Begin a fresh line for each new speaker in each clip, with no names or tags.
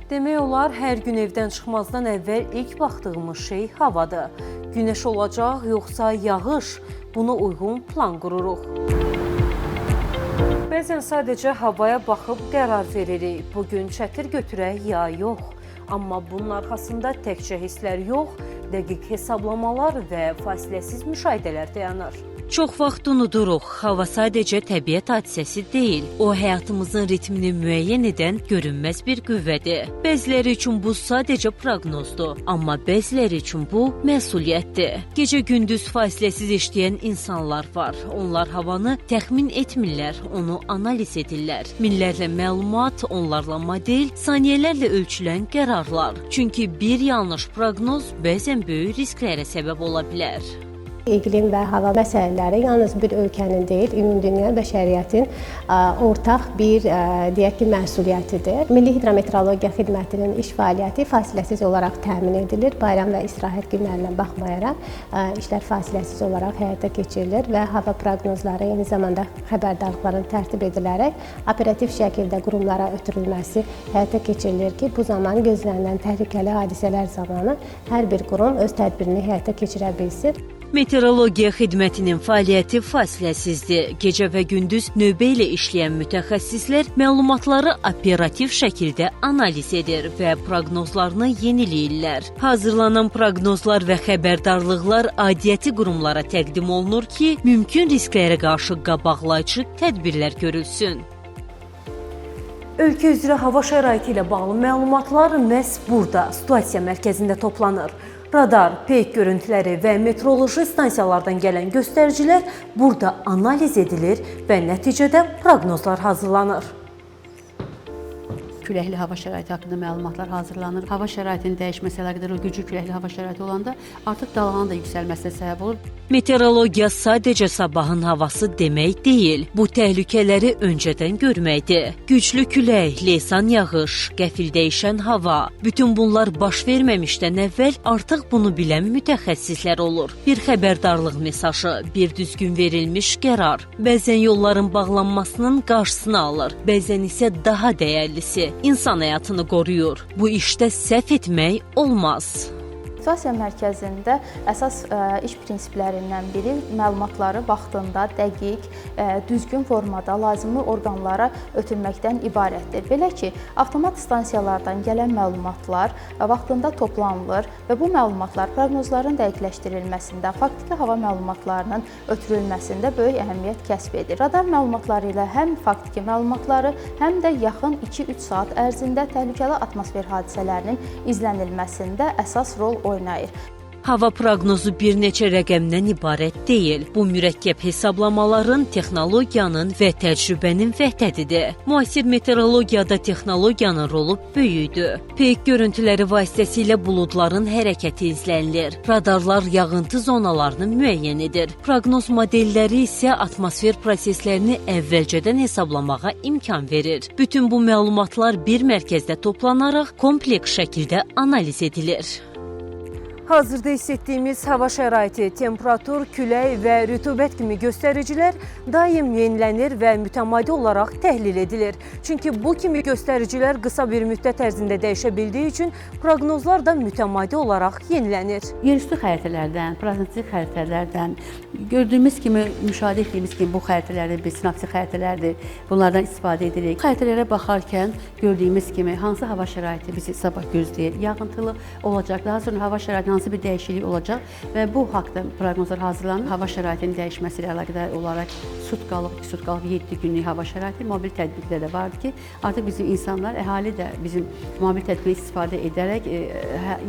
Demək olar, hər gün evdən çıxmazdan əvvəl ilk baxdığımız şey havadır. Günəş olacaq, yoxsa yağış? Buna uyğun plan qururuq. Bəzən sadəcə havaya baxıb qərar veririk. Bugün çətir götürək ya yox. Amma bunun arxasında təkcə hisslər yox, dəqiq hesablamalar və fasiləsiz müşahidələr dayanır. Çox vaxt unuduruq, hava sadəcə təbiət hadisəsi deyil, o həyatımızın ritmini müəyyən edən görünməz bir qüvvədir. Bəziləri üçün bu sadəcə proqnozdur, amma bəziləri üçün bu məsuliyyətdir. Gecə-gündüz fasiləsiz işləyən insanlar var. Onlar havanı təxmin etmirlər, onu analiz edirlər. Minlərlə məlumat, onlarla model, saniyələrlə ölçülən qərarlar. Çünki bir yanlış proqnoz bəzən böyük risklərə səbəb ola bilər.
İqlim və hava məsələləri yalnız bir ölkənin deyil, ümumdünya bəşəriyyətin ortaq bir deyək ki, məsuliyyətidir. Milli Hidrometeorologiya Xidmətinin iş fəaliyyəti fasiləsiz olaraq təmin edilir. Bayram və istirahət günlərinə baxmayaraq işlər fasiləsiz olaraq həyata keçirilir və hava proqnozları eyni zamanda xəbərdarlıqların tərtib edilərək operativ şəkildə qurumlara ötürülməsi həyata keçirilir ki, bu zaman gözlənilən təhlükəli hadisələr zamanı hər bir qurum öz tədbirini həyata keçirə bilsin.
Meteorologiya xidmətinin fəaliyyəti fasiləsizdir. Gecə və gündüz növbə ilə işləyən mütəxəssislər məlumatları operativ şəkildə analiz edir və proqnozlarını yeniləyirlər. Hazırlanan proqnozlar və xəbərdarlıqlar aidiyyəti qurumlara təqdim olunur ki, mümkün risklərə qarşı qabaqlayıcı tədbirlər görülsün. Ölkə üzrə hava şəraiti ilə bağlı məlumatlar məhz burada, situasiya mərkəzində toplanır. Radar, peyk görüntüləri və meteoroloji stansiyalardan gələn göstəricilər burada analiz edilir və nəticədə proqnozlar hazırlanır.
Küləkli hava şəraiti haqqında məlumatlar hazırlanır. Hava şəraitinin dəyişməsi əlaqədar o güclü küləkli hava şəraiti olanda artıq dalğanın da yüksəlməsinə səbəb olur.
Meteorologiya sadəcə sabahın havası demək deyil, bu təhlükələri öncədən görməkdir. Güclü külək, leysan yağış, qəfil dəyişən hava, bütün bunlar baş verməmişdən əvvəl artıq bunu bilən mütəxəssislər olur. Bir xəbərdarlıq mesajı, bir düzgün verilmiş qərar, bəzən yolların bağlanmasının qarşısını alır, bəzən isə daha dəyərlisi, insan həyatını qoruyur. Bu işdə səhv etmək olmaz.
Situasiya mərkəzində əsas iş prinsiplərindən biri məlumatları vaxtında, dəqiq, düzgün formada lazımi orqanlara ötürməkdən ibarətdir. Belə ki, avtomat stansiyalardan gələn məlumatlar vaxtında toplanılır və bu məlumatlar proqnozların dəqiqləşdirilməsində, faktiki hava məlumatlarının ötürülməsində böyük əhəmiyyət kəsb edir. Radar məlumatları ilə həm faktiki məlumatları, həm də yaxın 2-3 saat ərzində təhlükəli atmosfer hadisələrinin izlənilməsində əsas rol oynayır.
Hava proqnozu bir neçə rəqəmdən ibarət deyil. Bu mürəkkəb hesablamaların, texnologiyanın və təcrübənin vəhdətidir. Müasir meteorologiyada texnologiyanın rolu böyükdür. Peyk görüntüləri vasitəsilə buludların hərəkəti izlənilir. Radarlar yağıntı zonalarını müəyyən edir. Proqnoz modelləri isə atmosfer proseslərini əvvəlcədən hesablamağa imkan verir. Bütün bu məlumatlar bir mərkəzdə toplanaraq kompleks şəkildə analiz edilir. Hazırda hiss etdiyimiz hava şəraiti, temperatur, külək və rütubət kimi göstəricilər daim yenilənir və mütəmadi olaraq təhlil edilir. Çünki bu kimi göstəricilər qısa bir müddət ərzində dəyişə bildiyi üçün proqnozlar da mütəmadi olaraq yenilənir.
Yerüstü xəritələrdən, prognostik xəritələrdən, gördüyümüz kimi, müşahidə etdiyimiz kimi bu xəritələrdir, bir sinoptik xəritələrdir, bunlardan istifadə edirik. Xəritələrə baxarkən gördüyümüz kimi hansı hava şəraiti bizi sabah gözləyir, yağıntılı olacaq, daha sonra hava şəraiti hansı bir dəyişiklik olacaq və bu haqda proqnozlar hazırlanır. Hava şəraitinin dəyişməsi ilə əlaqədar olaraq sutkalıq, 2 sutkalıq, 7 günlük hava şəraiti mobil tədbirlər də vardır ki, artıq bizim insanlar, əhali də bizim mobil tədbiri istifadə edərək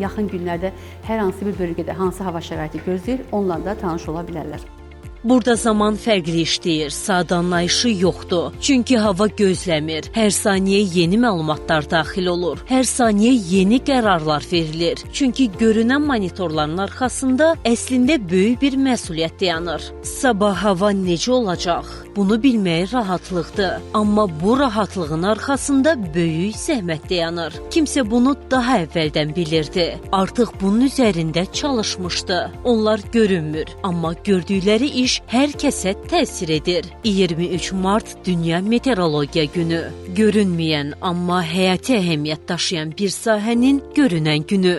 yaxın günlərdə hər hansı bir bölgədə hansı hava şəraiti gözləyir, onlarla da tanış ola bilərlər.
Burada zaman fərqli işləyir, saat anlayışı yoxdur. Çünki hava gözləmir. Hər saniyə yeni məlumatlar daxil olur. Hər saniyə yeni qərarlar verilir. Çünki görünən monitorların arxasında əslində böyük bir məsuliyyət dayanır. Sabah hava necə olacaq? bunu bilmək rahatlıqdır. Amma bu rahatlığın arxasında böyük zəhmət dayanır. Kimsə bunu daha əvvəldən bilirdi. Artıq bunun üzərində çalışmışdı. Onlar görünmür, amma gördükləri iş hər kəsə təsir edir. 23 mart Dünya Meteorologiya Günü. Görünməyən, amma həyati əhəmiyyət daşıyan bir sahənin görünən günü.